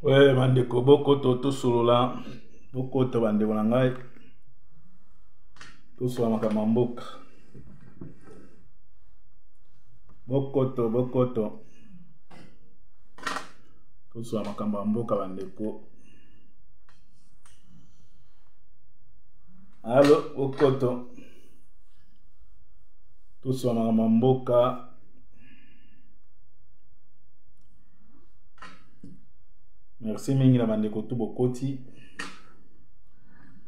Ouais, bandeko boko to solola boko to bandeko na ngai to sola makambo mboka boko to sola makambo mboka bandeko. Allo boko to sola makambo mboka. Merci mingi na bandeko tout bokoti.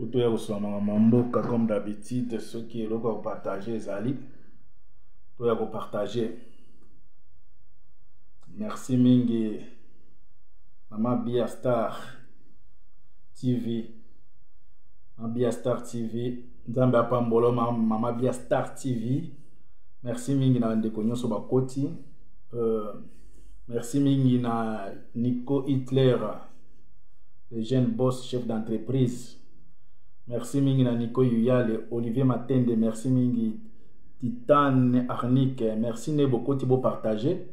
Auto ya kosoma mamboka comme d'habitude, ceux qui est là pour partager Zali. To ya ko partager. Merci mingi Mama Bia Star TV. Mama Bia Star TV. Nzambe apambolo Mama Bia Star TV. Merci mingi na bandeko nyonso bakoti. Merci mingi na Nico Hitler, le jeune boss chef d'entreprise. Merci mingi na Nico Yuyale, Olivier Matende, merci mingi Titane Arnique, merci ne beaucoup de partager.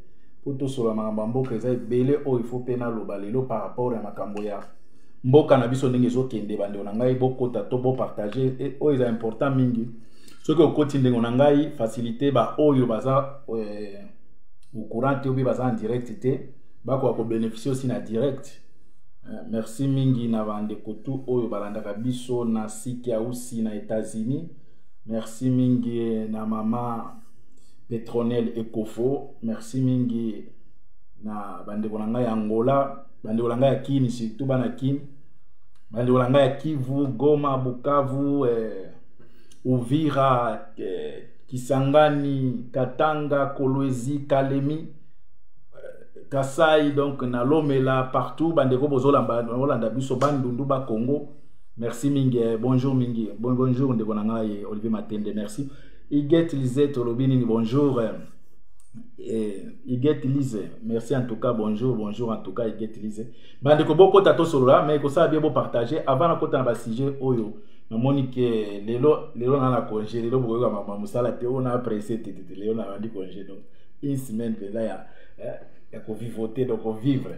Pour tout sur la mambo que ça belé oh il faut pena lo balelo par rapport à makamboya. Mboka na biso ndenge zo kende bande onangai boko tato bo partager et oh il est important mingi. Ce que au quotidien ndenge onangai faciliter ba oh yo baza au courant ou bien en direct té ba ko bénéficier aussi na direct. Merci mingi na bande kotu oyo balanda biso na siki ya aussi na États-Unis. Merci mingi na mama Petronel Ekofo. Merci mingi na bande kolanga ya Angola, bande kolanga ya Kini surtout bana Kini. Bande kolanga ya Kivu, Goma, Bukavu, Uvira, Kisangani, Katanga, Kolwezi, Kalemi, Kasai, donc na Lomela, partout, bandeko bozolanda biso bandundu ba Congo. Merci mingi, bonjour mingi, bonjour ndeko nanga Olivier Matende, merci. Iget Lisette Olobini, bonjour. Iget Lise, merci en tout cas, bonjour en tout cas Iget Lise. Bandeko boko tato solola, mais ko ça bien beau partager avant na kota na ba sujet oyo. Na monique lelo na la congé lelo boyo ka mama musala te on a pressé tete lelo na bandi congé donc une semaine là ya ko vivoter donc on vivre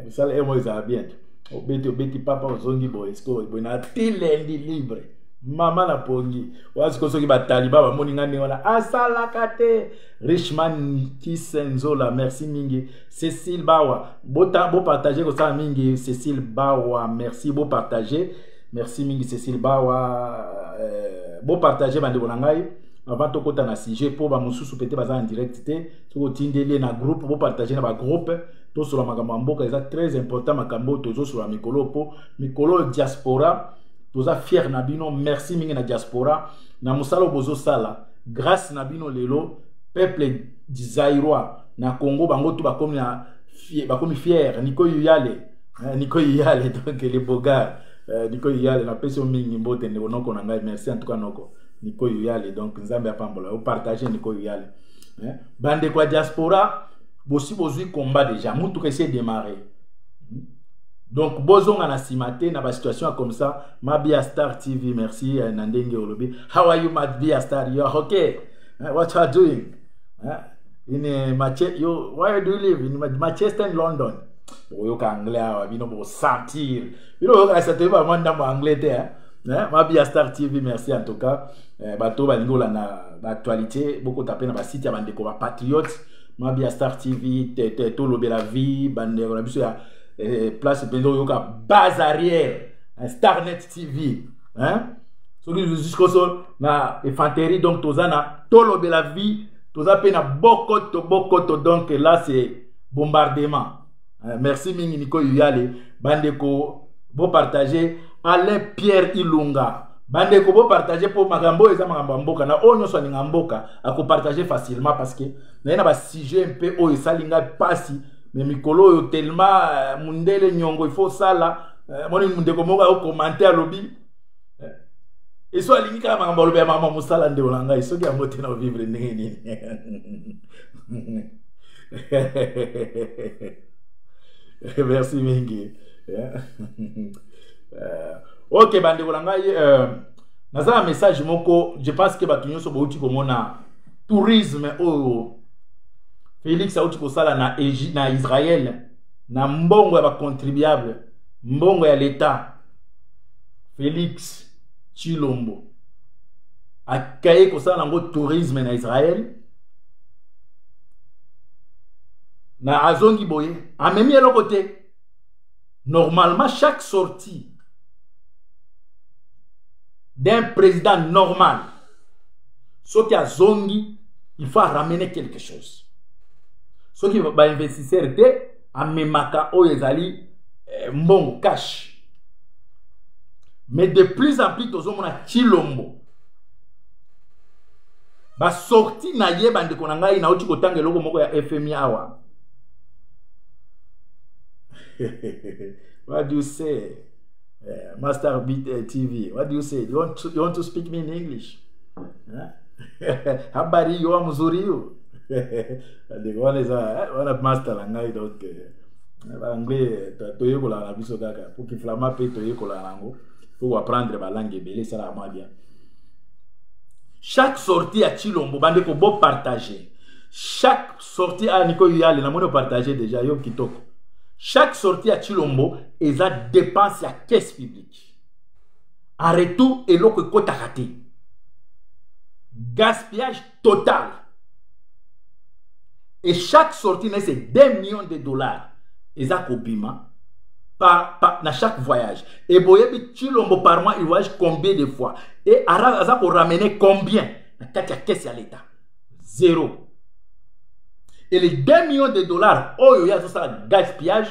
musala et moi ça bien obeti papa ozongi bo esko bona tilendi libre mama na pongi wazi ko soki ba taliba ba moninga ne wana asala kate Richman Kisenzola merci mingi Cécile Bawa bo partager ko ça mingi Cécile Bawa merci beau partager. Merci mingi Cécile Bawa bon partager bande bonangai avant to kota na sujet pour ba mususu pété baza en direct té to tindeli na groupe bon partager na ba groupe to sur la makambo mboka c'est très important makambo tozo sur la mikolo diaspora toza fier na bino merci mingi na diaspora na musalo bozo sala grâce na bino lelo peuple d'Isaïrois na Congo bango to ba komi fier Nico Yuyale donc les bogards Nico Yuyale na peso mingi mbote ndeko noko na ngai merci en tout cas noko Nico Yuyale donc nzambe apambola o partager Nico Yuyale bande kwa diaspora bosi bozui combat déjà mutu que c'est démarrer donc bozonga na simate na ba situation comme ça Mabia Star TV merci na ndenge olobi how are you Mabia Star you are okay what you are doing in Manchester where do you live in Manchester in London oyo ka anglais awa bino bo sentir bino ka sentir ba manda mo anglais te Mabia Star TV merci en tout cas bato balingola na actualité beaucoup tapé na ba site ya bandeko ba patriote Mabia Star TV to lobela vie bandeko na biso ya place pendo yo ka base arrière Starnet TV so ki jusqu'au sol na infanterie donc tozana to lobela vie toza pe na bokoto donc là c'est bombardement. Merci mingi Nico Yuyale bandeko bo partager Alain Pierre Ilunga bandeko bo partager pour magambo eza magambo mboka na onyo so ninga mboka ako partager facilement parce que na ba sujet un peu o esalinga pasi mais mikolo yo tellement mundele nyongo il faut sala moni mundeko moka o commenter alobi et so alingi ka magambo lobe mama musala nde olanga isoki ya mote na vivre ndenge nini. Merci mingi. Ok bande kolangai naza un message moko je pense que batunyo so bouti komona tourisme o Félix auti ko sala na Israël na mbongo ya ba contribuable, mbongo ya l'État, Félix Tshilombo akaye kosala nango tourisme na Israël, na azongi boye amemi eloko te. Normalement chaque sortie d'un président normal, ce qui a zongi, il faut ramener quelque chose. Ce qui va investisseur te amemaka oyezali mbongo cash. Mais de plus en plus tozomona Tshilombo ba sorti na ye bande konanga ina uti kotanga eloko moko ya FMI awa. What do you say, Master Beat TV? What do you say? You want to speak me in English? Habari yo mzuri yo. The one is one master langai donc anglais toye kola na biso kaka pour ki flama pe toye kola nango pour apprendre ba langue belé ça la bien. Chaque sortie à Tshilombo bande ko bo partager. Chaque sortie à Niko Yale na mono partager déjà yo kitoko. Chaque sortie à Tshilombo est à dépense à caisse publique. En retour, et l'eau que kota raté. Gaspillage total. Et chaque sortie, c'est 2 millions de dollars. Et ça, Kobima, dans chaque voyage. Et Boyebi Tshilombo par mois, il voyage combien de fois? Et ça pour ramener combien? La caisse à l'État. 0. Et les 2 millions de dollars, oh, il y a ça, gaspillage,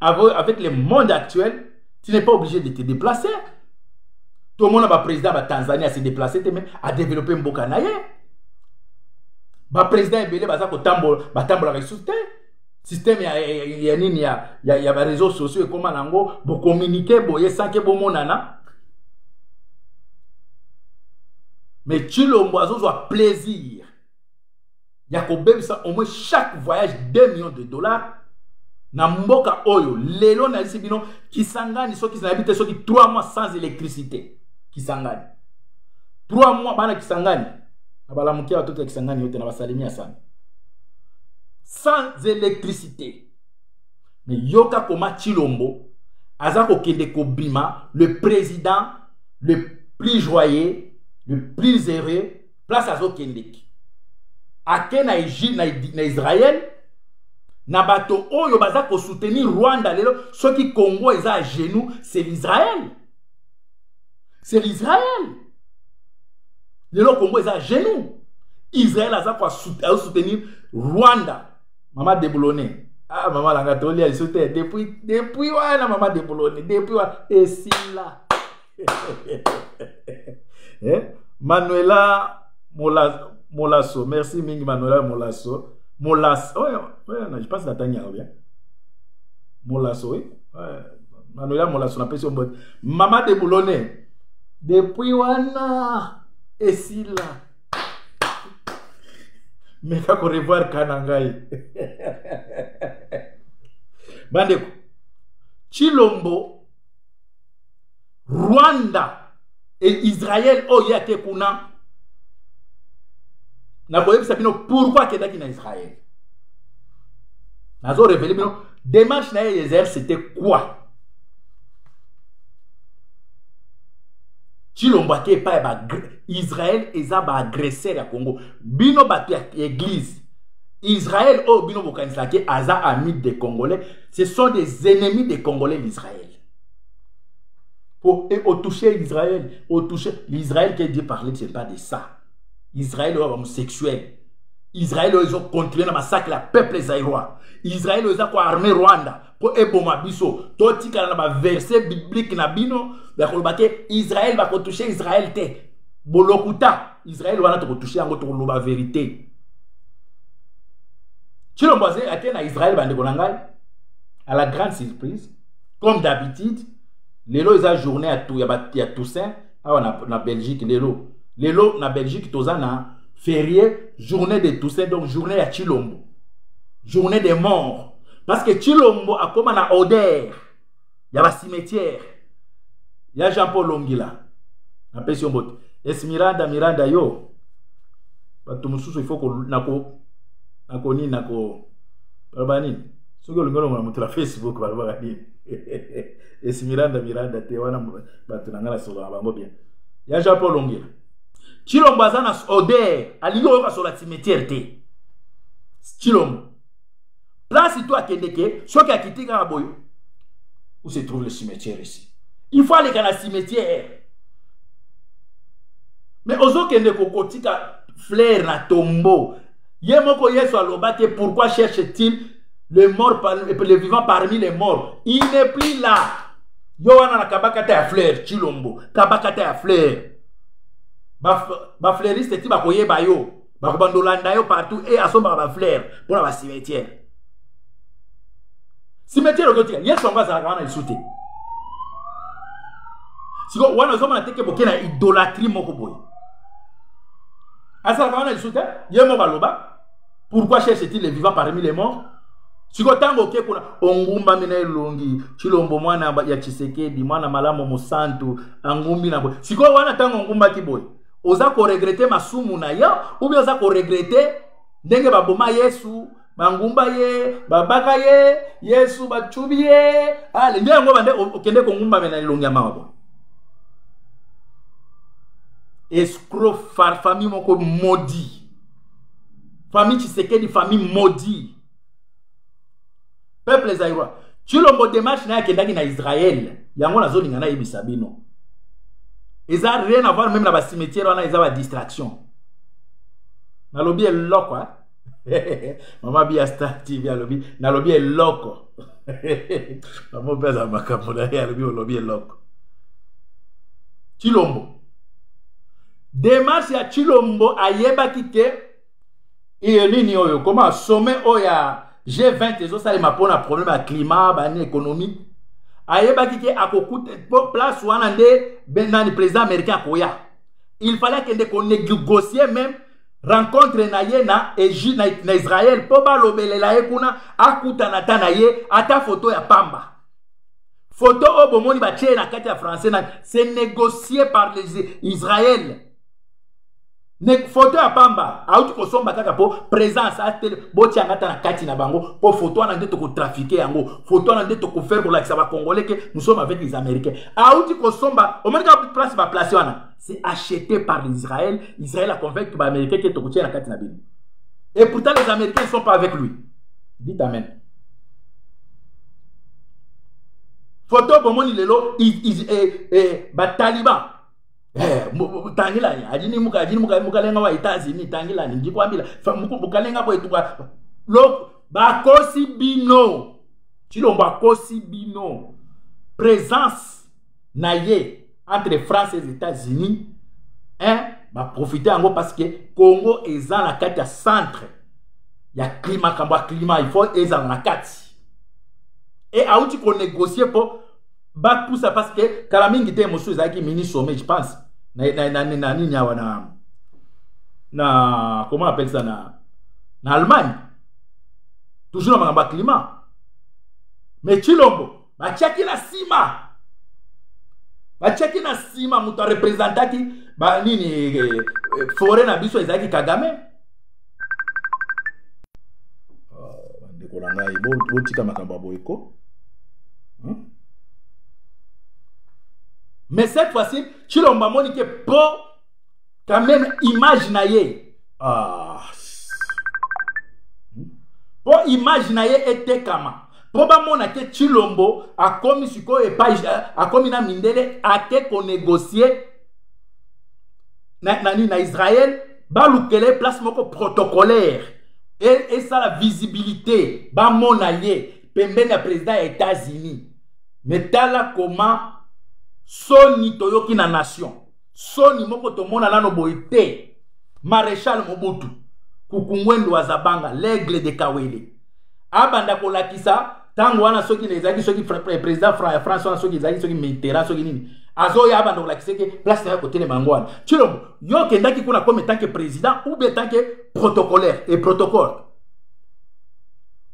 avec le monde actuel, tu n'es pas obligé de te déplacer. Tout le monde a président de Tanzanie à se déplacer, à développer un bokanaye. Le président est belé, il système, il y a des réseaux sociaux et comment on communiquer, sans que vous monana. Mais Tshilombo a plaisir. Il y a au moins chaque voyage 2 millions de dollars. Na mboka oyo, lelo na isi bino, Kisangani, so qui s'habite, so qui 3 mois sans électricité. Kisangani. 3 mois, bana Kisangani. Abala mukia watoto Kisangani yote na basalimia sana. Sans électricité. Mais yoka koma Tshilombo, azako kende kobima, le président, le plus joyeux, le plus heureux, place azo kendeki. Ake na Israël, Nabato oyo baza ko soutenir Rwanda lelo, ceux qui Congo est à genoux, c'est l'Israël. C'est l'Israël. Lelo Congo est à genoux. Israël a quoi soutenir Rwanda. Maman Deboulonné. Ah maman Langatoli elle soutient depuis voilà maman Deboulonné, depuis et si là. Manuela Molasso, merci mingi Manuela Molasso. Molasso, ouais, je pense que c'est bien. Molasso, oui. Manuela Molasso, on appelle ça bon. Maman de Boulonnais. Depuis wana et si là. Mais quand on revoit Kanangai. Bandeko. Tshilombo, Rwanda et Israël, oh yate kuna. Pourquoi qu'il y a Israël? Nazo révélé démarche na Israël c'était quoi? Tshilombo ke pa Israël eza ba agresseur ya Congo. Bino batu ya église. Israël oh bino bokanisa ke aza ami des Congolais, ce sont des ennemis des Congolais l'Israël. Pour toucher Israël, toucher l'Israël qui dit parler c'est pas de ça. Israël est homosexuel. Israël ils ont continué le massacre la peuple zaïrois. Israël ils ont quoi armé Rwanda pour éboma biso. Toti kana na verset biblique na bino ba kolobake Israël va toucher Israël te. Bolokuta Israël wana to toucher yango to loba vérité. Tshilombo na Israël bande konangai à la grande surprise comme d'habitude lelo ils a journée à tout ya Toussaint na Belgique lelo na Belgique tozana férié journée de Toussaint donc journée à Tshilombo journée des morts parce que Tshilombo a comme na odeur ya ba cimetière ya Jean-Paul Longila na pension bot Miranda yo batu mususu il faut ko nako ni nako babani Ce que le gars on a montré la Facebook, va le voir. Et si Miranda, te wana batunanga sur la bango bien. Ya Japon longira. Chilombo azana odeur, alingo yoka sur la cimetière te. Chilombo. Place toi kendeke, soki akitika na boyo. Où se trouve le cimetière ici? Il faut aller dans le cimetière. Mais ozo kende kokotika fleur na tombeau. Yemoko yeso alobate, pourquoi cherche-t-il le mort, le vivant parmi les morts? Il n'est plus là. Yoana na kabakata ya fleur, Chilombo. Kabakata ya fleur. Ba fleuriste ti ba koyeba yo. Ba kobandolanda yo partout et asomba ba fleur pour la cimetière. Cimetière okotika, yeso nga za kana isute. Siko wana zoma na teke bokena idolâtrie moko boy. Asa kana isute, yemo baloba. Pourquoi cherche-t-il les vivants parmi les morts? Siko tango ke kuna ongumba mina elongi Chilombo mwana ya Tshisekedi mwana malamu musantu angumbi na boy. Siko wana tango ngumba ki boy. Oza ko regretter masumu na yo ou bien oza ko regretter ndenge baboma Yesu bangumba ye babaka ye Yesu bachubi ye ale ndia ngo bande okende ko ngumba mina elongi amawa. Escroc famille moko maudit. Famille Tshisekedi, famille maudit. Peuple Zaïrois. Chilombo démarche na kendaki na Israël. Yango na zone ngana yebisabino. Ils ont rien à voir même dans le cimetière, on a une distraction. Na lobby est loco, hein? Maman bia Star TV à lobby. Na lobby est loco. Maman pèse à ma capoda et à lobby est loco. Chilombo. Démarche à Chilombo à yeba kike. Et nini oyo comment sommet oya G20 ezo sale mapona problème à climat bani économique ayeba kike akokute place wana nde benani président américain koya il fallait que qu'on négocier même rencontre na ye na Israël po ba lobelela ye kuna akuta na tana ye ata photo ya pamba photo obomoni ba tie na kati ya français na c'est négocié par les Israël. Ne photo ya pamba auti ko somba kaka po présence a tele boti angata na kati na bango po photo ana ndeto ko trafiquer yango photo ana ndeto ko faire pour la ba congolais que nous sommes avec les américains auti ko somba au moins ka place ba place wana c'est acheté par l'Israël. Israël a convaincu ba américain que to ko tia na kati na bino et pourtant les américains ne sont pas avec lui. Dites amen. Photo bomoni lelo ba taliban tangilani ajini mukalenga wa États-Unis tangilani ndikwambila mukalenga po etuka lo bakosi bino Chilombo bakosi bino présence naye entre France et les États-Unis ba profiter ango parce que Congo eza na kati ya centre ya climat kamba climat il faut eza na kati et auti ko négocier pour ba poussa parce que kalamingi te mosu ezaki mini sommet je pense na comment on appelle ça na Allemagne toujours dans le climat mais Chilombo ba tchaki na sima muto représentaki ba nini forêt na biso ezaki Kagame ndeko na ngai bo tika makambo boyeko. Mais cette fois-ci, Chilombo monique pour quand même imaginer. Pour imaginer était comment. Probablement que Chilombo a commis ce qu'on est pas a commis na mindele a été qu'on négocier na Israël ba lukele place moko protocolaire et ça la visibilité ba monaye pembeni ya président des États-Unis. Mais tala comment Soni toyoki na nation. Soni moko tomona lano boite. Maréchal Mobutu. Kukungwendo Azabanga. L'aigle de Kawele. Abanda kolakisa. Tango wana soki nezaki soki président France wana soki ezaki soki Mitterrand soki nini. Azoya abanda kolakisa ke place na côté le mangwana. Chilombo. Yo kendaki kuna comme tant que président ou bien tant que protocolaire et protocole.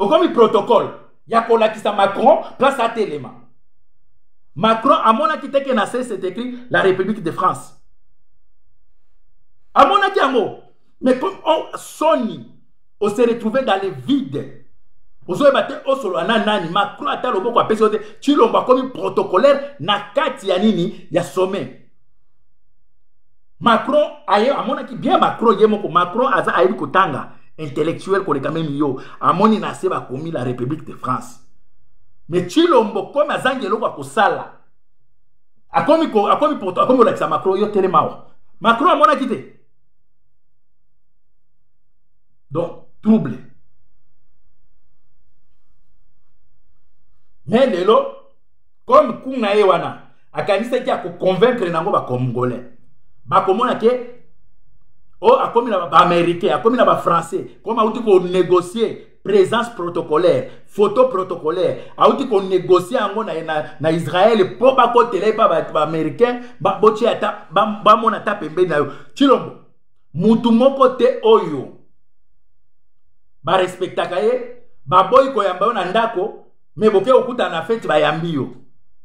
Au comme protocole. Ya kolakisa Macron place à Téléma. Macron, à mon avis, c'est écrit la République de France. À mon avis, mais comme on Sony, on s'est retrouvé dans le vide. Ozoe bate osolo nani Macron ata loboko apesi ote Chilombo comme protocolaire na kati ya nini ya sommet. Macron aye amona ki bien Macron yemoko Macron aza ayebi kotanga intellectuel ko quand même yo amoni na se ba komi la République de France. Mais Chilombo comme azangelo kwa kosala akomi la Macron yo telemao. Macron amona kite. Donc trouble. Mais lelo comme kuna ewana akanisa ki ako convaincre nango ba congolais. Ba komona ke o akomi na ba américain, akomi na ba français, comme auti ko négocier présence protocolaire, photo protocolaire, auti ko négocier ango na Israël po ba ko tele pa ba américain, ba boti ata ba mona ta pembe na yo. Chilombo mutu moko te oyo ba respectaka ye, ba boy ko yamba na ndako. Mais boke okuta na fête ba yambio.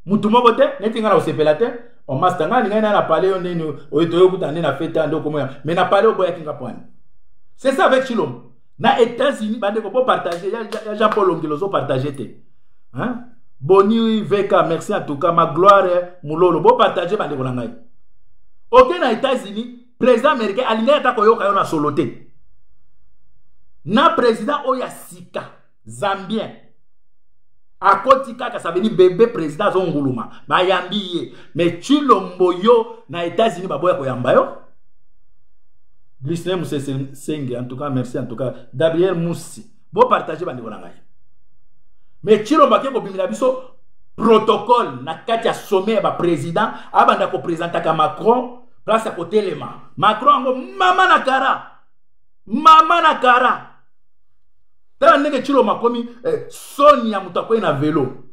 Mutu moko te neti ngana osepela te. O mastanga ni ngana na parler on nini oito okuta na fête ando komo. Mais na parler oboya kinga point. C'est ça avec Chilombo. Na États-Unis bande ko partager ya Jean-Paul Ongelozo partager te. Hein? Boni VK merci en tout cas ma gloire mulolo bo partager bande ko na ngai. OK na États-Unis président américain alinga ta ko yoka yo na soloté. Na président oya sika Zambien akoti kaka ça veut dire bébé président zonguluma ba yambiye mais Chilombo yo na États-Unis ba boya ko yamba yo Glisne Mousse Senge en tout cas merci en tout cas Gabriel Moussi bo partager bandi bona ngai mais Chilombo ke ko bimila biso protocole na kati ya sommet ba président abanda ko présenter ka Macron place à côté lema Macron ngo mama na kara Tala nenge Chilombo makomi soni ya mutu akoye na vélo.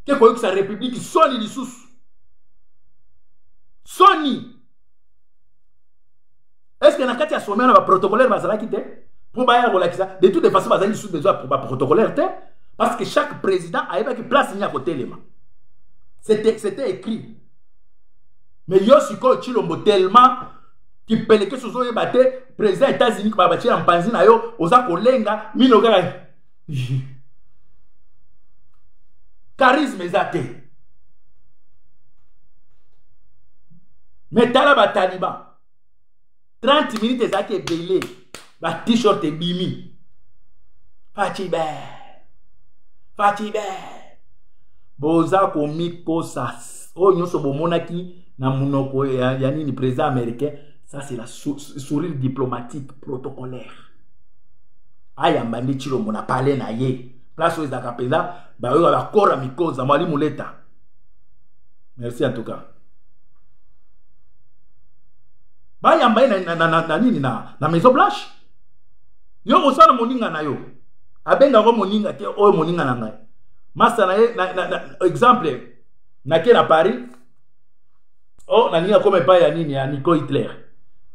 Ke koyo sa république soni lisusu. Soni. Est-ce que na kati ya sommet na ba protocolaire bazalaki te? Pour baya kolakisa de toutes les façons bazali lisusu besoin pour ba protocolaire te parce que chaque président ayeba ki place ni à côté lema. C'était écrit. Mais yo siko Chilombo tellement qui peleke sozo ye bate président États-Unis ba bati en panzi na yo oza kolenga minoga charisme ezate metala ba taliban 30 minutes ezate belé ba t-shirt e bimi Fatibe boza komiko sas o nyonso bomonaki na munoko ya nini président américain. Ça, c'est la sourire diplomatique protocolaire. Aya mbandi Chilombo na parlé na ye. Place où ils akapela, ba yo la kora mikoza mwali muleta. Merci en tout cas. Ba yamba na nini na Maison Blanche. Yo osana moninga na yo. Abenga ko moninga te o moninga na ngai. Masa na exemple na ke na Paris. Oh na ninga comme pa ya nini ya Nico Hitler.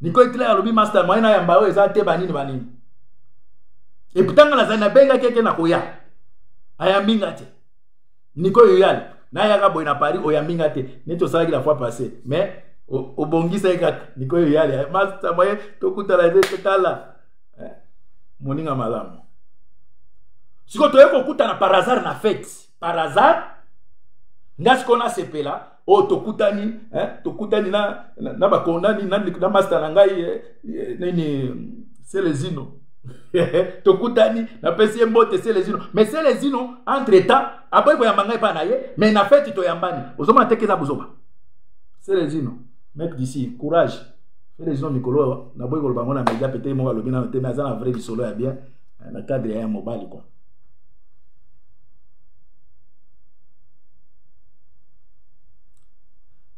Nico Hitler alobi master moyena ya mbao ezate banini. Et pourtant na zana benga keke na koya. Ayambinga te. Nico yoyal na ya boy na Paris oyambinga te. Neto salaki la fois passée. Mais au bongisa ekaka Nico yoyal master moyen tokuta la de tala. Moninga malamu. Siko toyeko kuta na par hasard na fête. Par hasard ngas kona sepela o tokutani na bakondani na master na ngai nini Selezino tokutani na pesi mbote Selezino mais Selezino entre temps après ko yamba ngai pa na ye mais na fête to yambani ozoma tekeza bozoma Selezino mec d'ici courage Selezino mikolo na boy ko bango na média peut-être mo lobi na te mais ça na vrai solo ya bien na cadre ya mobile quoi.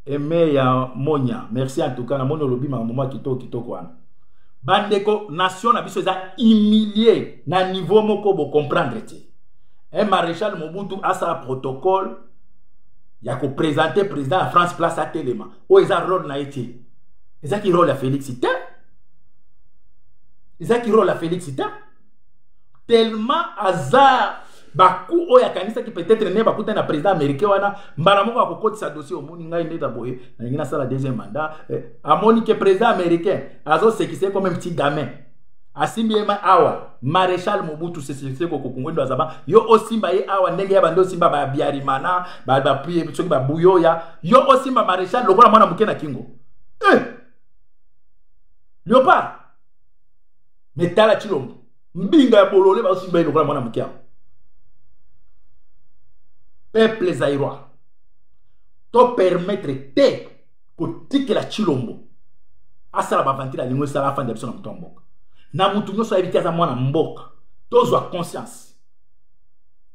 Aimé ya Monya, merci en tout cas na mono lobi ma moment kitoko wana. Bandeko nation na biso za humilié na niveau moko bo comprendre ti. Un maréchal Mobutu a sa protocole ya ko présenter président à France place à Téléma. O eza rôle na été. Eza ki rôle la Félixité. Eza ki rôle la Félixité. Tellement hasard baku oya kanisa ki peut-être ne bakuta na président américain wana mbala moko akokoti sa dossier omoni ngai ndeta boye na ngina sala deuxième mandat amoni que président américain azo sekise comme un petit gamin asimbi ema awa Maréchal Mobutu Sese Koko Kongwendo azaba yo osimba ye awa ndenge ya bando simba ba biarimana ba prier soki ba buyoya yo osimba Maréchal lokola mwana muke na kingo Léopard metala Chilombo mbinga ya bolole ba osimba ye lokola mwana muke peuple zaïrois to permettre te kotikela Chilombo asala ba vantila lingwe sala afande biso na mutomboka na mutu nyoso ayebiki aza mwana mboka tozwa conscience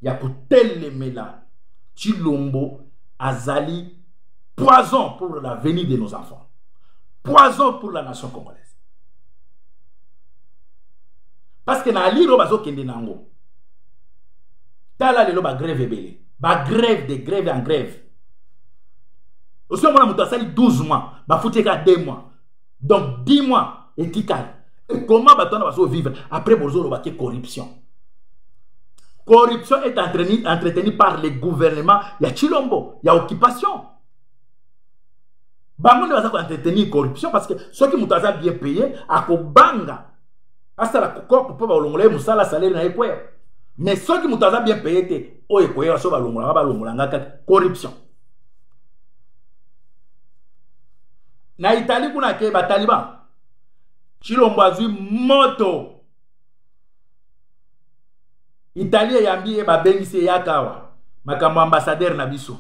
ya kotelemela Chilombo azali poison pour l'avenir de nos enfants, poison pour la nation congolaise. Parce que na liro bazo kende nango tala lelo ba grève ebele ba grève de grève en grève aussi mwana mutu asali 12 mois ba futeka 2 mois donc 10 mois et tikali. Et comment va-t-on vivre après Bozolo Baké corruption? Corruption est entretenue par les gouvernements. Il y a Chilombo, il y a occupation. Bango va entretenir corruption parce que ceux qui m'ont bien payé, à Kobanga, à ça la coco pour pas l'ongler, moussa la salaire na ekwe. Mais ceux qui m'ont bien payé, oh ekwe, à sauver l'ongolanga, corruption. Na Italie, kuna ke ba Taliban. Chilombo azui moto Italie yambi ba bengisi yakawa makambo ambassadeur na biso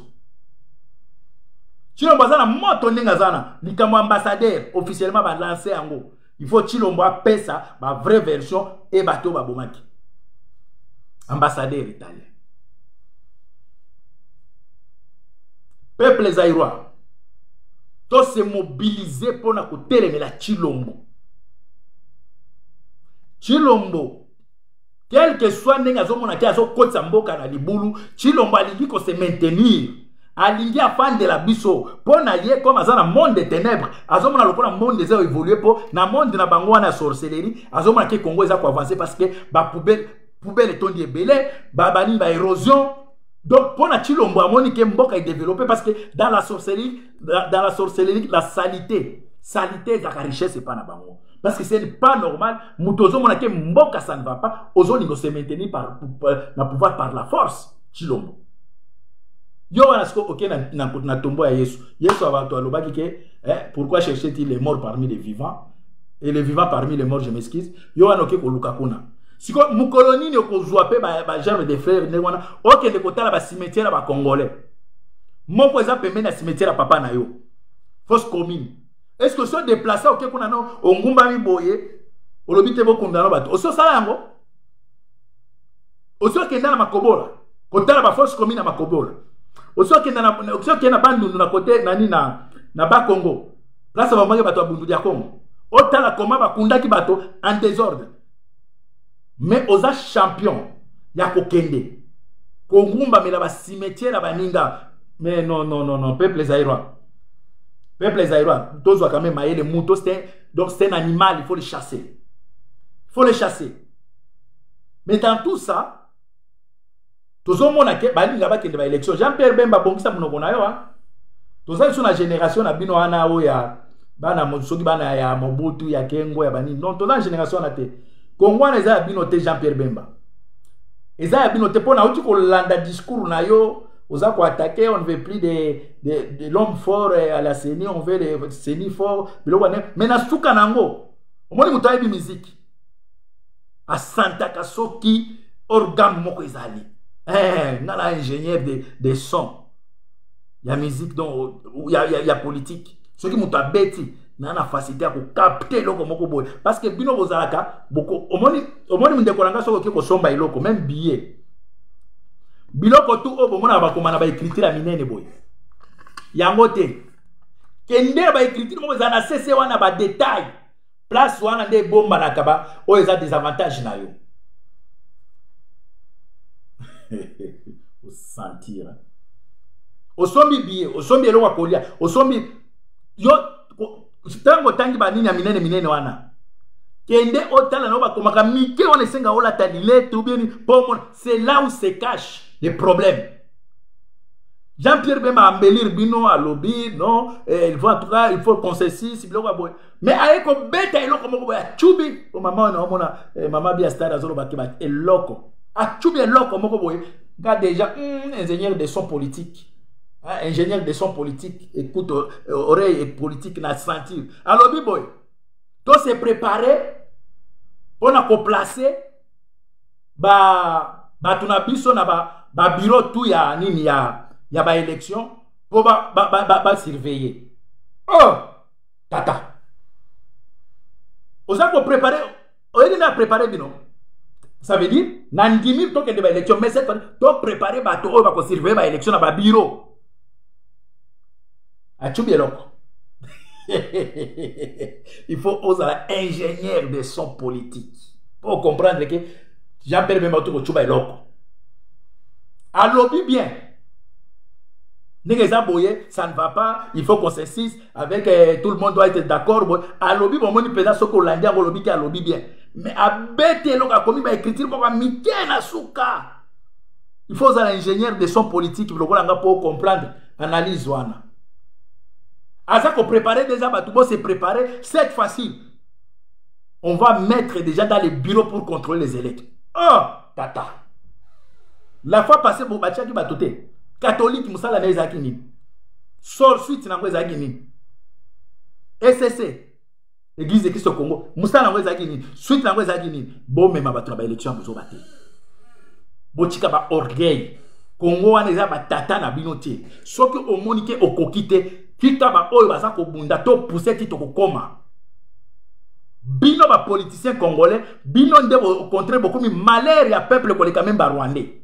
Chilombo azana moto ndinga zana likambo ambassadeur officiellement ba lancer yango il faut Chilombo apesa ba vraie version et bato ba bomaki ambassadeur italien peuple zaïrois to se mobiliser pour na kotelemela Chilombo Chilombo, quel que soit n'enga zomona ki azo kotsa mboka na libulu, Chilombo alingi ko se maintenir, alingi afande la biso, pona ye comme azana monde des ténèbres, azomona lokola monde des évoluer po na monde na bango wana sorcellerie, azomona ke Congo eza ko avancer parce que ba poubelle tondi ebele, ba bani ba érosion. Donc pona Chilombo amoni ke mboka est développé parce que dans la sorcellerie, la salité za ka richesse c'est pas na bango. Parce que ce n'est pas normal. Moutozo monake mboka ça ne va pas. Ozo nigo se maintenir par pouvoir par la force. Chilombo. Yo wanasko ok na tombo ya Yesu. Yesu avant toi lobaki ke pourquoi chercher-t-il les morts parmi les vivants et les vivants parmi les morts, je m'excuse. Yo wanoke ko luka kuna. Siko mukoloni ne ko zwape ba germe de frères ne wana ok de kotala ba cimetière ba congolais. Moko eza pembe na cimetière papa na yo. Fausse commune. Est-ce que sont déplacés au Kekuna no ongumba mi boye olobite bo kundano bato oso sala yango oso kenda na makobola kotala ba force commune na makobola oso kenda bandu na côté nani na ba Congo place ba mange bato bundu ya Congo otala koma ba kundaki bato en désordre mais oza champion ya kokende kongumba mela ba cimetière ba ninga mais non peuple zaïrois. Peuple zaïrois, tous ont quand même maillé les moutons, donc c'est un animal, il faut le chasser. Il faut le chasser. Mais dans tout ça, tous ont mon acquis, élection. Jean-Pierre Bemba, bon, ça mon tous ont une génération, na bino ana ya bana mosoki bana ya Mobutu ya Kengo ya bani. Non, tous la génération na te. Congo na za bino te Jean-Pierre Bemba. Eza bino te pona uti ko landa discours na yo. Aux a attaqué, on ne veut plus de l'homme fort à la CENI, on veut les CENI forts. Mais na souka nango, au moins nous taille de musique. À Santa Kasoki, organe moko ezali. Nana ingénieur de son. Il y a musique, il y a politique. Ce qui m'a bêti, nana facilité à capter l'oko moko boy. Parce que bino bozalaka, beaucoup, au moins nous décoranga sur le somba iloko, même billet. Biloko tu obo mona ba komana ba écriture minene boy. Yango te. Kende ba écriture mo za na cc wana ba détail. Place wana nde bomba na kaba o eza des avantages na yo. O sentir. O sombi biye, o sombi elo wa kolia, o sombi yo tangi ba nini ya minene wana. Kende otala na ba komaka mike wana senga ola talile tu bien c'est là où se cache les problèmes. Jean-Pierre Bemba embellir bino à lobby, non, il faut en tout cas, il faut consensus, mais avec un bête, il faut comme chubi, au maman, maman bien stade à zolo bakiba, et loco, à chubi et loco, moko boy, gars déjà, ingénieur de son politique, ingénieur de son politique, écoute, oreille et politique n'a sentir. À lobby boy, toi c'est préparé, on a placer, tu n'as biso na ba bureau tout ya nini ya ba élection pour ba surveiller. Oh tata, oza ko préparer, on a préparé bino, ça veut dire nandimi to ke ba élection, mais c'est to préparer ba to ba ko surveiller ba élection na ba bureau a chubi eloko. Il faut oser ingénieur de son politique pour comprendre que Jean-Pierre Bemba tout chuba eloko. À lobby bien. Ça ne va pas, il faut consensus avec tout le monde doit être d'accord. À lobby, bon, on peut ce qu'on l'a dit à lobby qui a lobby bien. Mais à bête, l'on a commis ma écriture pour miter na souka. Il faut un ingénieur de son politique pour comprendre analyse wana. À ça qu'on prépare déjà, c'est préparé cette fois-ci. On va mettre déjà dans les bureaux pour contrôler les électeurs. Oh, tata. La fois passée, bon, bah, tu vas catholique, Moussala Nezakini. Sort suite, n'a pas Zagini. SSC, Église de Christ au Congo. Moussala Nezakini. Suite, n'a pas Zagini. Bon, mais ma battu la élection, vous avez battu. Botika ba orgueil. Congo, on est à tata na binoté. Sauf que au monique au kokite, kita ba oyo baza ko bunda to pousser tito ko koma. Bino ba politicien congolais, bino nde au contraire beaucoup mi malheur ya peuple ko le quand même ba rwandais.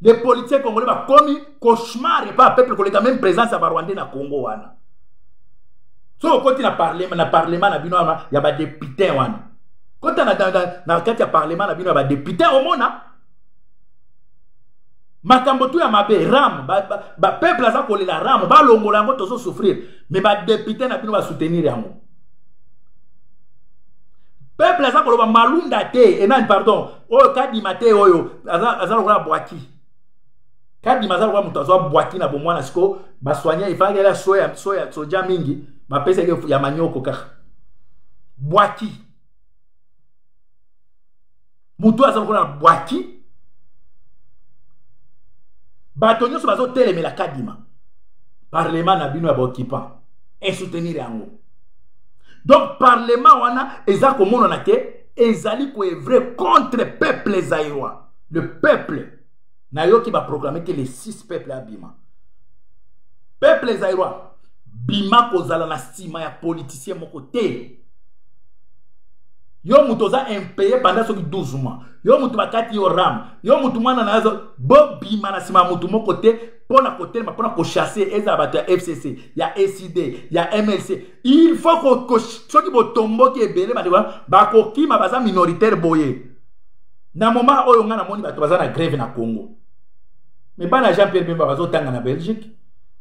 Les politiciens congolais ba komi cauchemar et pas peuple ko le quand même présence à ba rwandais na Congo wana. So côté na parlement na bino ya ba député wana. Quand on a dans le cadre du parlement, on a des députés au monde. Makambotu ya mabe ram, peuple a collé la ram, ba longola ngo tozo souffrir, mais ba député na bino va soutenir yango. Peuple a collé ba malunda te, et non pardon, o kadi mate oyo, azalo la boaki. Kadi mazalo kwa mutazo boaki na bomwana siko, ba soigner il fallait la soja mingi, ba pesa ya manyoko kaka. Boaki. Moutou a la boaki. Batonio se bazo télé mais la kadima. Parlement na bino ya occupant. Et soutenir yango. Donc parlement wana eza ko mona na ke ezali ko vrai contre peuple zaïrois. Le peuple na yo qui va proclamer que les 6 peuples abima. Peuple zaïrois bima ko zala na stima ya politicien moko te. Yo mutoza impayé pendant 12 mois. Yo mutu bakati yo ram. Yo mutu mwana nazo bobi manasima mutu moko te pona côté pona ko chasser eza bato ya FCC, ya SID, ya MLC. Il faut que soki botombo ki ebele ba ko kima baza minoritaire boye. Na moment oyo ngana moni bato baza na grève na Congo. Mais bana Jean-Pierre Bemba bazo tanga na Belgique.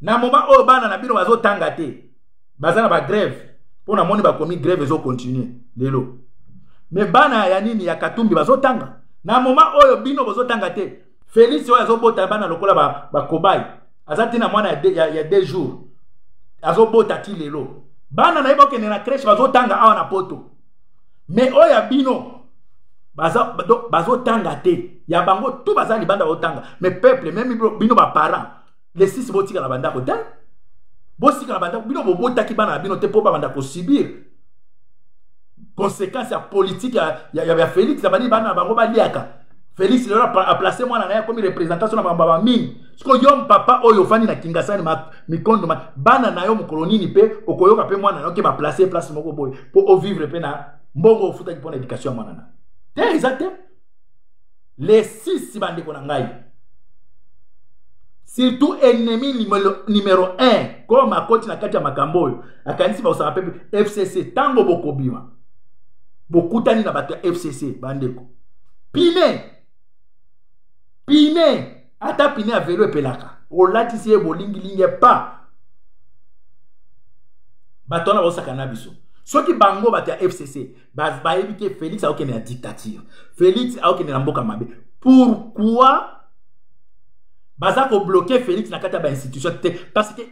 Na moment oyo bana na bino bazo tanga te. Baza na ba grève. Pona moni ba komi grève zo continuer. Lelo. Mais bana ya nini ya Katumbi bazotanga na moment oyo bino bazotanga te. Félix oyo azobota bana lokola ba kobai azati na mwana ya 2 jours azobota ti lelo bana na iboke na crèche bazotanga awa na poto. Mais oyo ya bino bazotanga te ya bango tout bazali banda otanga. Mais peuple même bino ba parents les 6 botika na banda ko te bosika na banda bino bobota ki bana bino te po ba banda ko subir conséquence ya politique ya Félix abani bana bango baliaka. Félix il a placé moi na comme représentation na baba mine. Siko yom papa oyo fani na kingasani mikondo bana na yo mukolonini pe okoyoka pe mwana yo ke ba placer place moko boy pour vivre pe na mbongo ofuta pour éducation mwana na. Te exact. Les 6 bande ko na ngai. Surtout ennemi numéro 1 comme a koti na kati ya makambo oyo akanisi ba osaka pe FCC tango bokobima. Bokutani na bato FCC bandeko. Pine ata pine a vélo pelaka. Olati si bolingi linge pa. Bato na bosaka na biso. Soki bango bato FCC ba éviter Félix a okene na dictature. Félix a okene na mboka mabe. Pourquoi baza ko bloquer Félix na kati ya ba institution te parce que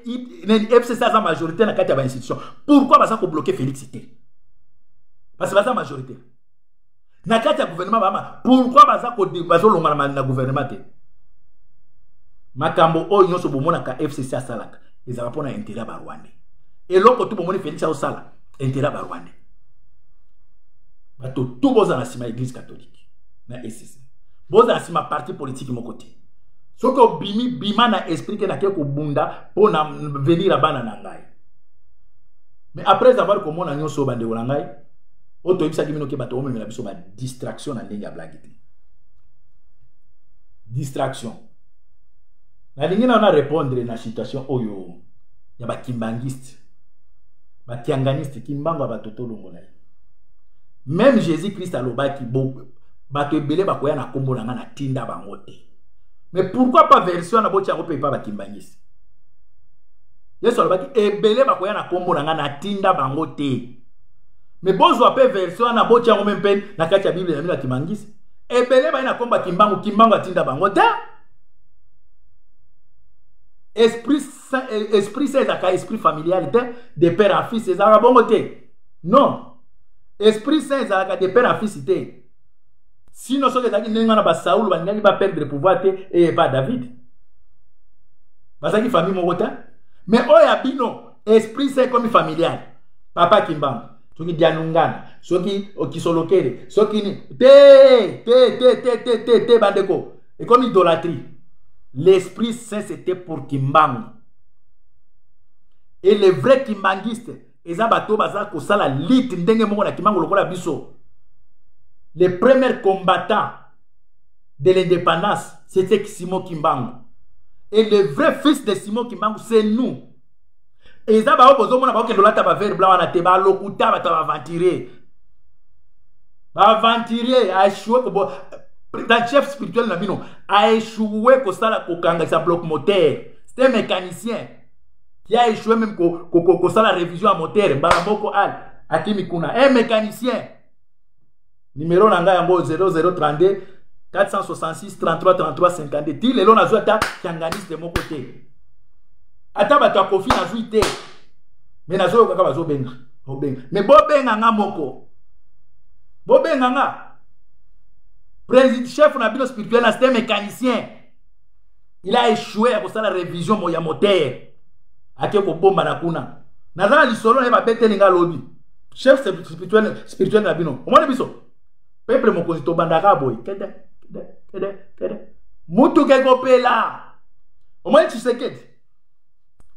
FCC a majorité na kati ya ba institution. Pourquoi baza ko bloquer Félix te? Parce que baza majorité. Na kati ya gouvernement bama, pourquoi baza ko longa na gouvernement te? Makambo oyo nyonso bomona ka FCC asalaka ezala pona intérêt ba Rwanda. Et loko tu bomoni Félix a osala intérêt ba Rwanda. Bato tout boza na sima église catholique na FCC. Boza na sima parti politique mon côté. Soko bima na esprit que na keko bunda pour na venir à bana na ngai. Mais après avoir comme on a nyonso bande wala ngai, oto ibisa kimino ke bato omemela biso ba distraction na ndenge ya blague. Distraction. Na lingi na répondre na situation oyo ya ba kimbangiste. Ba tianganiste kimbango ba totolo ngolai. Même Jésus-Christ alobaki bo bato ebele bakoya na kombo na nga na tinda bango te. Mais pourquoi pas version na boti yango pe pa ba kimbangiste? Yesu alobaki ebele bakoya na kombo na nga na tinda bango te. Mais bozwa pe version na boti yango même pen na kati ya Bible na mina kimbangiste. Ebele ba na komba kimbango atinda bango te. Esprit saint esprit familial de père à fils ezala bongo te. Non. Esprit saint ezala de père à fils te. Sinon soki ezaki ndenge wana ba Saoul bandaki ba perdre pouvoir te et pas David. Bazaki famille moko te. Mais oya bino esprit saint comme familial. Papa kimbango, soki dianungana, soki okisolokere, soki ni te bandeko. Et comme idolâtrie. L'Esprit Saint c'était pour Kimbangu. Et les vrais kimbangistes, eza bato baza ko sala lit ndenge moko na Kimbangu lokola biso. Les premiers combattants de l'indépendance, c'était Simon Kimbangu. Et le vrai fils de Simon Kimbangu, c'est nous. Et eza ba obozo mona ba okendolata ba vert blanc na te ba lokuta ba ta aventurer. Ba aventurer a échoué ko dans chef spirituel Nabino a échoué ko sala ko kanga sa bloc moteur. C'était un mécanicien qui a échoué même ko sala révision à moteur. Baramboko al Akimi Kuna, un mécanicien. Numéro nanga yango 0032 466 33 33 52. Ti lelo na zota kanganiste de mon côté. Ata bato kofi na zuite. Mais na zo kaka bazo benga. Mais bo benga nga moko. Bo benga nga. Président chef na bino spirituel, c'est un mécanicien. Il a échoué à la révision moya moteur. Ake ko bomba na kuna. Nazala lisolo na ba betelinga lobby. Chef spirituel na bino. Omone biso. Peuple mokonzi to bandaka boy. Kede. Mutu ke kopela. Omone Tshisekedi.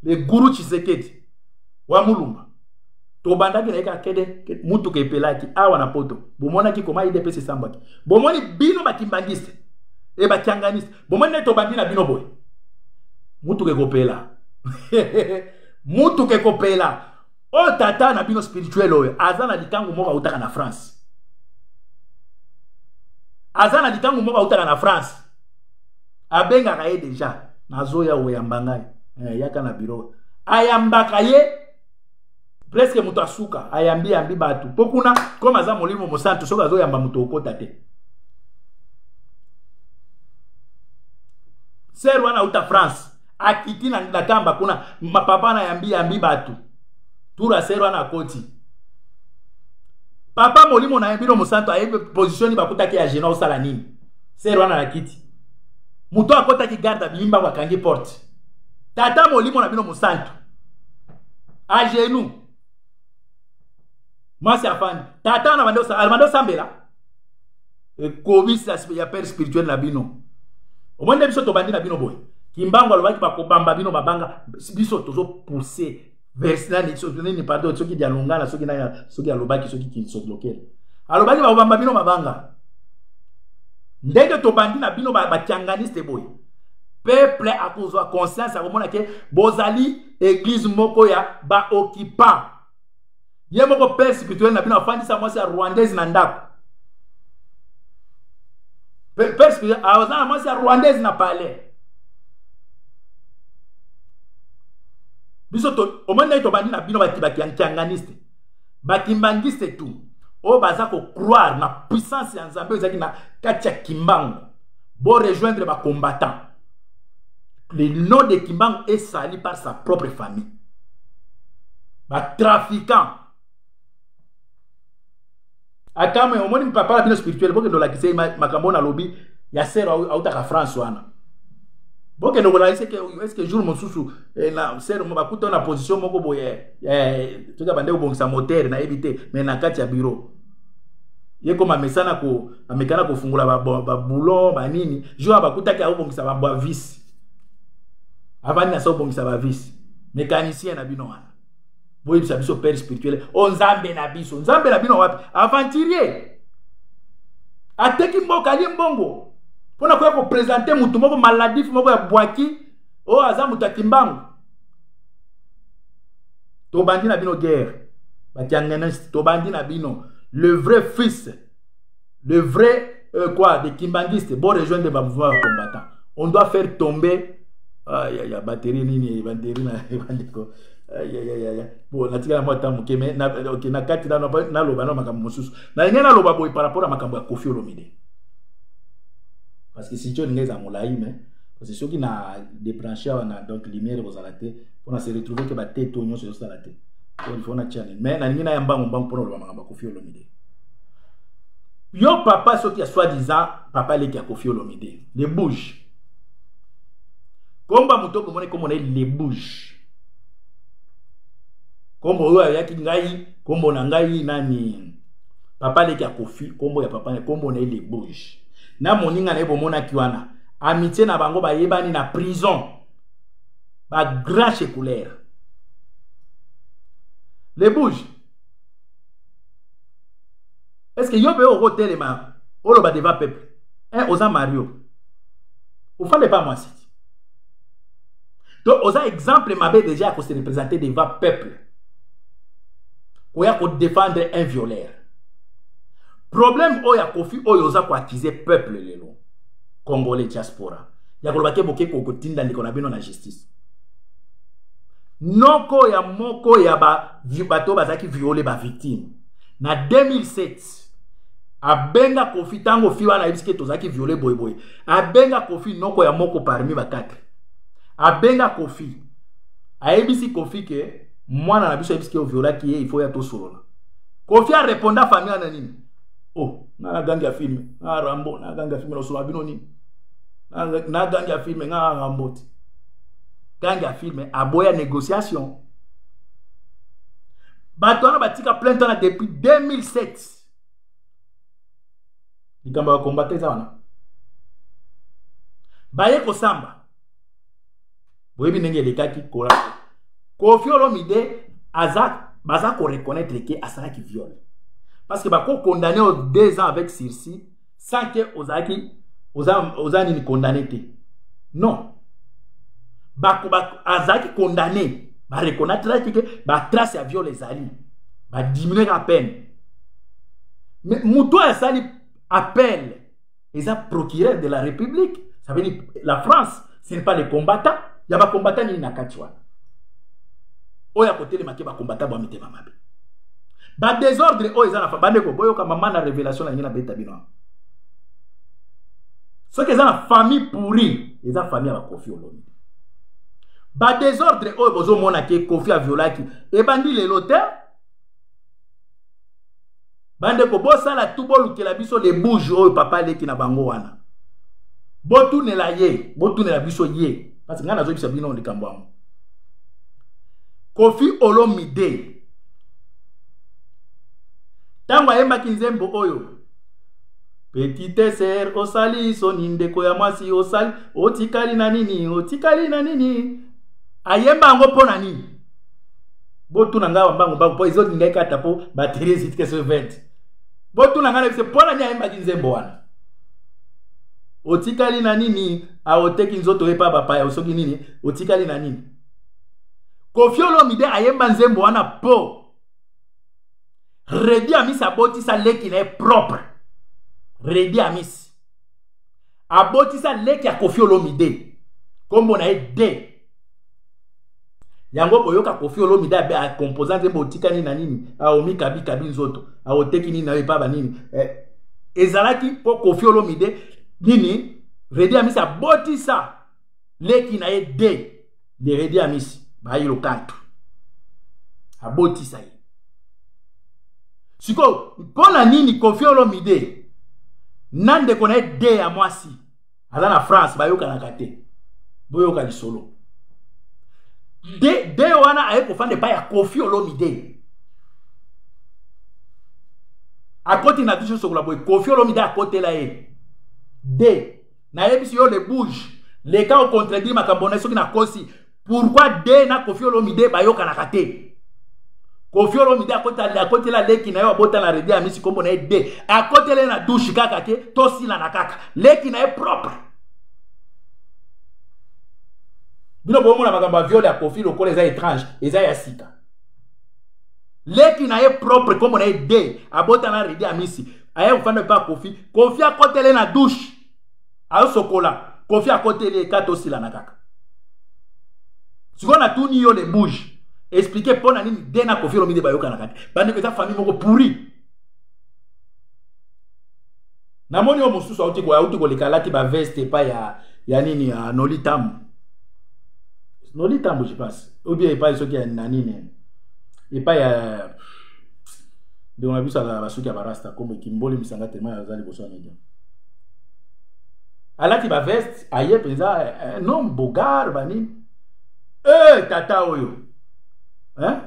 Le gourou Tshisekedi. Wa mulumba. To bandaki na eka kede mutu ke pelaki awa na poto. Bomona ki koma IDPS sambaki. Bomoni bino bakimbangiste. E bakianganiste. Bomoni to bandi na bino boy. Mutu ke kopela. Mutu ke kopela. O tata na bino spirituel oyo. Azana litangu moka utaka na France. Azana litangu moka utaka na France. Abenga kaye deja. Nazoya oyambangai. Yaka na biro. Ayambaka ye. Presque muto asuka ayambi batu pokuna comme aza molimo mosantu soka zo yamba muto okota te. Ser wana uta France akiti na kamba kuna papa na yambi batu tura ser wana koti papa molimo na yambiro mosantu ayebe positioni bakuta ke ya jena osala nini ser wana na kiti muto akota ki garda bimba wakangi porte tata molimo na bino mosantu a genou. Moi c'est afani. Tata na bando sambela. E kobisi ya père spirituel na bino. Omone biso to bandi na bino boy. Kimbango alobaki ba kobamba bino babanga biso tozo pousser vers na ni soki ni pardon soki dia longana soki na soki alobaki soki ki so bloquer. Alobaki ba kobamba bino babanga. Ndenge to bandi na bino ba tianganiste boy. Peuple a kozwa conscience a komona ke bozali église moko ya ba occupant. Ye moko père spirituel na bino afandisa mwasi ya rwandaise na ndako. Père spirituel awazana mwasi ya rwandaise na palais. Biso to omone to bandi na bino baki antianganiste. Bakimbangiste tout. O baza ko croire na puissance ya Nzambe ezaki na kati ya kimbango. Bo rejoindre ba combattant. Le nom de Kimbangu est sali par sa propre famille. Ba trafiquant. Atame au moins papa la bino spirituel boke no la kise makambo na lobby ya sera autaka France wana. Boke no la est-ce que jour mosusu na sera mo bakuta na position moko boye tuka bande obongisa moteur na éviter mais na kati ya bureau. Ye koma mesana ko amekana ko fungula ba boulon ba nini jour bakuta ka obongisa ba vis. Avant na so bongisa ba vis. Mécanicien na bino wana. Boy bisa biso père spirituel onzambe na biso wapi aventurier ateki mboka li mbongo pona ko présenter mutu moko maladif moko ya bwaki o aza mutu Kimbangu to bandi na bino guerre batiangana to bandi na bino le vrai fils le vrai de kimbanguiste bon rejoindre ba mouvement combattant on doit faire tomber ya batterie nini batterie na bandiko bon natika na mota mukeme na OK na kati na loba na makambo mususu na ngena loba boy par rapport à makambo ya Koffi Olomide parce que si tu ngeza molai mais parce que ceux qui na débranché na donc lumière aux alaté on a se retrouver que ba tête onyo sur ça la tête il faut na channel mais na ngena ya mbango pour loba makambo ya Koffi Olomide yo papa ceux qui a soi-disant papa les qui a Koffi Olomide les bouges komba mutoko mone comme on est les bouges kombo oyo yaki ngai kombo na ngai nani papa leki ya Koffi kombo ya papa kombo na les bouges na moninga na bomona kiwana amitié na bango ba yebani na prison ba grand séculaire les bouges est-ce que yo be au hôtel ma olo ba deva peuple oza Mario au fond de pas moi city donc oza exemple mabe déjà ko se représenter devant peuple ou ya ko défendre un violeur. Problème o ya Koffi o yoza ko accuser peuple lelo congolais diaspora. Ya ko lobake boke ko tinda ndiko na bino na justice. Noko ya moko ya bato bazaki violer ba victime. Na 2007 abenga Koffi tango fiwa na ibiske tozaki violer boy. Abenga Koffi noko ya moko parmi ba quatre. Abenga Koffi. Aebisi Koffi ke mwana na biso ebiske o viola ki il faut ya to solola. Koffi a répondu à famille na nini? Oh, na gangi ya film, na Rambo, na gangi ya film lo solo bino ni. Na gangi ya film na Rambo. Gangi ya film aboya négociation. Batona batika plein temps depuis 2007. Likamba ba combattre ça wana. Baye ko samba. Boyebi ndenge lekaki kola. Koffi Olomide baza ko reconnaître que asala qui viole parce que ba ko condamné aux 2 ans avec sursis sans que ozani ni condamné te non ba azaki condamné ba reconnaître que ba trace à viol les ali ba diminuer la peine mais muto asali appel les procureur de la République ça veut dire la France ce n'est pas les combattants il y a pas combattants ni na katiwa oya côté les makeba combattant ba mitema mabe ba désordre o ezana fa bande ko boyo ka maman na révélation na ngina beta bino ce que ezana famille pourrie eza famille ba Koffi Olomide ba désordre o bozo mona ke Koffi a violaki e bandi le lote bande ko bosa la tout bolu ke la biso les bouges o papa leki na bango wana botourne la biso ye parce que ngana zo bisa bino likambo amo Koffi Olomide tango ayembaki nzembo oyo petite sœur osali soni ndeko ya mwasi osali otikali na nini ayemba yango pona nini botuna nga mbango po izoti ngai kata po batterie zitike sur 20 botuna nga na pona ni ayembaki nzembo wana otikali na nini aoteki nzoto epa bapaya osoki nini otikali na nini Koffi Olomide ayemba nzembo wana po Redi Amis abotisa leki na propre Redi Amis abotisa leki ya Koffi Olomide kombo na de yango boyoka Koffi Olomide a composant nzembo otikani na nini aomi kabi nzoto aoteki nini na epa ba nini ezalaki po Koffi Olomide nini Redi Amis abotisa leki na ye de le redi amisi bayi lo kantu aboti sa ye siko pona nini Koffi Olomide nande kona de ya mwasi aza na France bayoka na kate boyoka lisolo de wana aye kofande pa ya Koffi Olomide akoti na biso sokola boy Koffi Olomide akote la ye de na yebisi yo le bouge le cas au contredire makambo na soki na kosi pourquoi de na Koffi Olomide bayoka na kate Koffi Olomide akote la leki na yo abota na redi amisi kombo na ye de akote le na douche kaka ke tosi la na kaka leki na ye propre bino bomo na makambo viole ya Koffi lokola eza étrange eza ya sika leki na ye propre kombo na ye de abota na redi amisi aye kufanda pa Koffi akote le na douche ayo sokola Koffi akote le ka tosi la na kaka sikona tuni yo le bouge expliquer pour nani dena Koffi Olomide bayoka na kati bande que ta famille moko pourri na moni o mususu auti ko lekalati ba veste pa ya nini ya Nolitambo je pense ou bien pas ce qui est nani et pas ya de on a vu ça la suki ya barasta comme Kimboli misanga tellement ya zali boso media alati ba veste aye penza un homme bogar bani tata oyo hein?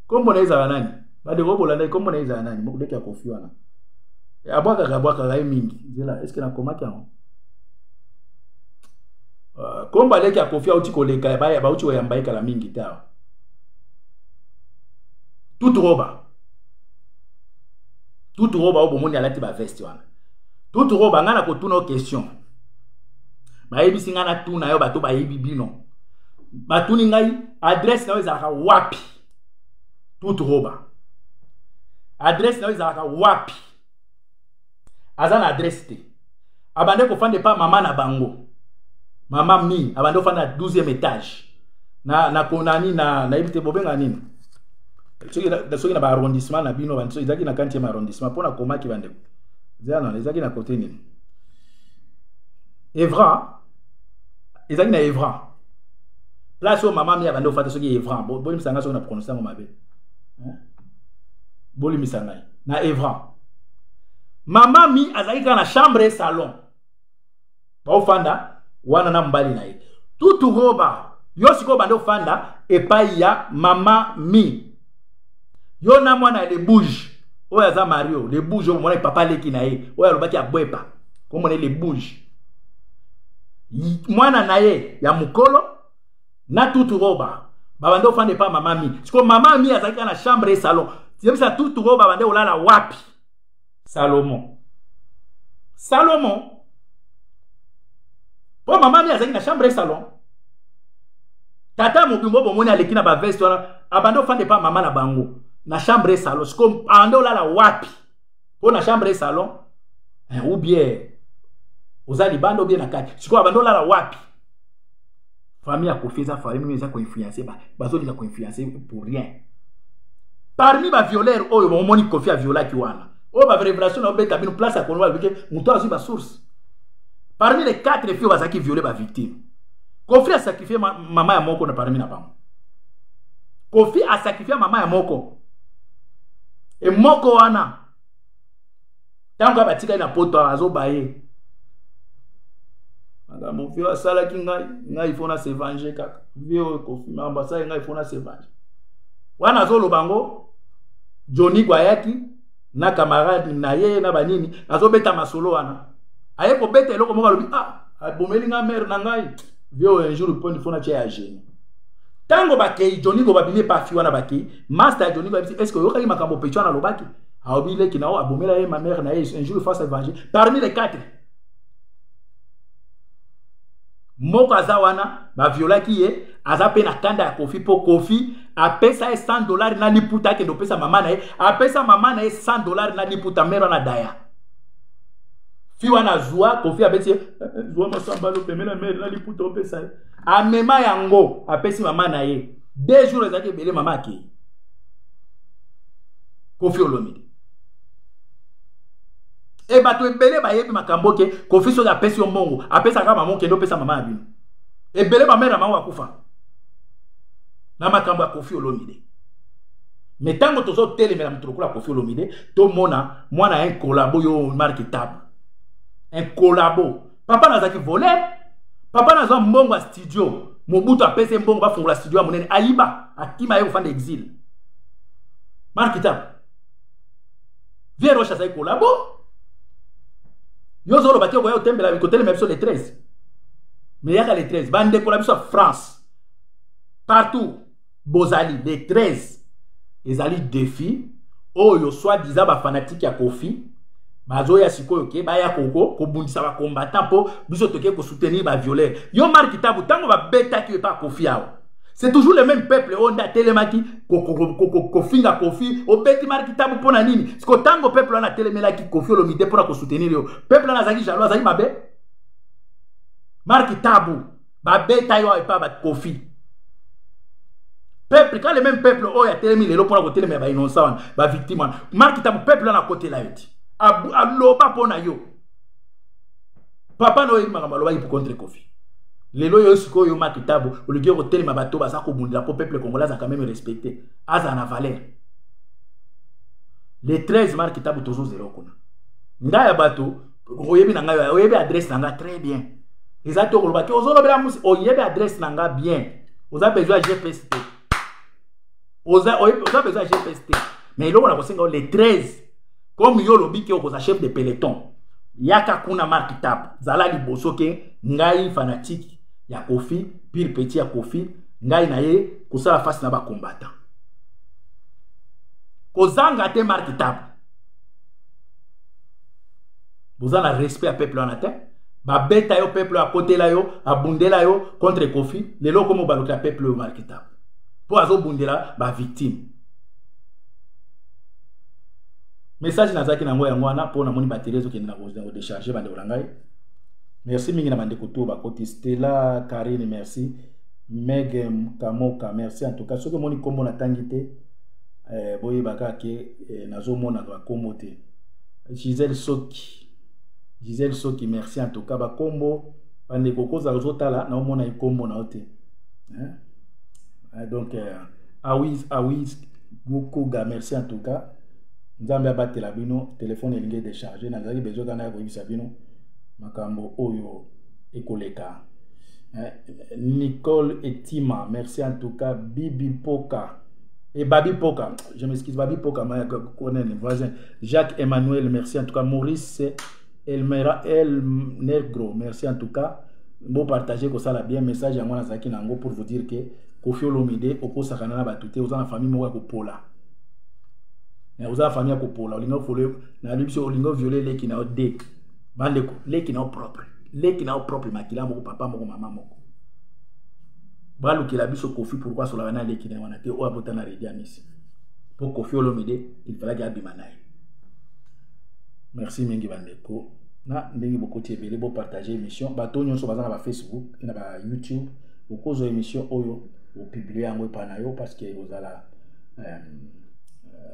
Kombo na iza nani? Bade ko bolanda kombo na iza nani? Moko deke Koffi wana. Abwaka ga mingi. Zela est-ce que na komaki yango? Komba leke Koffi auti ko leka ba uti ya mbaika la mingi tawa. Tout roba obo moni alati ba veste wana. Tout roba ngana ko tuna question. Ba yebisi ngana tuna yo bato ba yebi bino. Batuni ngai adresse na ezalaka wapi tout roba adresse na ezalaka wapi azana adresse te abande ko fande pa mama na bango mama mi abande ko fanda 12e étage na konani na ibite bobenga nini soki na ba arrondissement na bino banso ezaki na 40e arrondissement pona koma ki bande zana ezaki na côté nini Evra ezaki na Evra place où maman mi abande ofata soki Evra boli misanga soki na prononcer ngo mabe boli misanga na Evra maman mi azaki na chambre et salon ba ofanda wana na mbali na ye tout roba yo siko bande ofanda epai ya maman mi yo na mwana le bouge oya za Mario le bouge o mwana papa leki na ye oya lobaki abwepa ko mwana le bouge mwana na ye ya mukolo na tout roba babande ofande pa mama mi siko mama mi azaki na chambre et salon tiyebisa tout roba bande olala wapi Salomon po mama mi azaki na chambre et salon tata mobimbo bomoni aleki na ba veste wana abande ofande pa mama na bango na chambre et salon siko abande olala wapi po na chambre et salon ou bien ozali bando bien na kati siko abande olala wapi famille a Koffi eza famille eza ko influencer bazo lika ko influencer pour rien parmi ba violeur oyo bo moni Koffi a viola ki wana o ba révélation na obeta bino place a konwa bike muto azu ba source parmi les 4 filles bazaki violer ba victime Koffi a sacrifié mama ya moko na parmi na bango Koffi a sacrifié mama ya moko e moko wana tango batika na poto azo baye mon vieux asala ki ngai fona se venger kaka vieux Koffi ambassadeur ngai fona se venger wana zolo bango Johnny Gwayaki na camarade na ye na banini azo beta masolo wana aye ko beta eloko moko lobi abomeli nga mère na ngai vieux un jour poni fona tia ya génie tango bakei Johnny go babine pa fi wana bakei master Johnny go est-ce que yoka makambo pecho na lobaki aobile ki nao abomela ye ma mère na ye un jour face à venger parmi les 4 moko azawana ba viola ki ye azape na kanda ya Koffi po Koffi apesa $100 na liputa ke ndopesa mama na ye apesa mama na ye $100 na liputa mero na daya fi wana zua Koffi abeti zua masambalo pemela mero na liputa opesa ye amema yango apesi mama na ye 2 jours ezaki bele mama ke Koffi Olomide e bato ebele ba yebi makambo ke Koffi so apesi yo mongo apesa ka maman ke ndopesa mama abino ebele ba mère maman akufa na makambo ya Koffi Olomide mais tango tozo telemela mutu lokola Koffi Olomide to mona mwana un collabo yo marketable un collabo papa nazaki voler papa nazo mbongo a studio Mobutu apese mbongo ba fungula studio monene ayiba akima yo fanda exil marketable vie rocha sai collabo yo zolo batio ko yo tembela ko telema biso les 13 mais yaka les 13 bande ko la biso France partout bozali les 13 ezali défi oyo soit disant ba fanatique ya Koffi bazo ya sikoyo ke ba ya koko ko bundisa ba combattant po biso toke ko soutenir ba violeur yo marque tabu tango ba beta ki pa Koffi yao c'est toujours le même peuple onda telemaki ko finga Koffi o beti marque tabu pona nini siko tango peuple na telemela ki Koffi Olomide pona ko soutenir yo peuple na zaki jalo zaki mabe marque tabu ba beta yo pa ba Koffi peuple quand le même peuple oh ya telemi lelo pona ko telemela ba innocent ba victime marque tabu peuple na côté la yoti aloba pona yo papa no yima ngaloba yi pour contre Koffi lelo yo siko yo makitabu olugio ko telema bato ba sa ko bundila po peuple congolais a quand même respecté aza na valeur les 13 markitabu tozo zéro kuna ngaya bato oyebi na ngayo oyebi adresse na nga très bien exacto ko loba ke ozolo bela musi oyebi adresse na nga bien oza besoin GPS oza besoin GPS mais loko na ko senga les 13 comme yo lobi ke okoza chef de peloton yaka kuna markitabu zala liboso ke ngai fanatique ya Koffi pire petit ya Koffi ngai na ye kosala face na ba combattant kozanga te markitabu bozana respect à peuple en atteint ba beta yo peuple à côté la yo abundela yo contre Koffi lelo comme baloka peuple markitabu po azo bundela ba victime message nazaki na ngoya ngwana po na moni batterie zo kenda ko décharger bande olangai merci mingi na bande koto ba koti Stella Karine merci Meg Kamoka merci en tout cas ce que moni kombo na tangité boye baka ke nazo mona ba kombo te Gisèle Soki merci en tout cas ba kombo bande kokoza zotala na mona ikombo na ote donc Awiz Gokoga merci en tout cas nzambe abatela bino téléphone elingi décharger na zali besoin kana ko yibisa bino makambo oyo ekoleka Nicole Etima merci en tout cas Bibi Poka et Babi Poka je m'excuse Babi Poka ma connaît les voisins Jacques Emmanuel merci en tout cas Maurice Elmera El Negro merci en tout cas bon partager ko ça la bien message ya mwana zaki nango pour vous dire que Koffi Olomide okosakana na batute oza na famille moko ko pola mais vous avez famille à Kopola, vous avez violé les qui n'ont dé, les qui n'ont propre, les qui n'ont propre, makila mon papa, mon maman, mon. Balou qui l'a vu sur Koffi, pourquoi sur la vana les qui n'ont été au abotana rédiamis. Pour Koffi Olomide, il fallait garder Bimanaï. Merci Mingi Bandeko. Na ndenge beaucoup de télé, beau partager émission. Bateau nous sommes dans Facebook, et dans YouTube. Au cause de l'émission, au publier en web parce que vous allez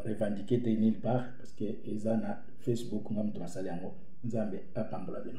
revendiquer nulle part parce que ils ont Facebook ngam to masali yango nzambe apambola bino.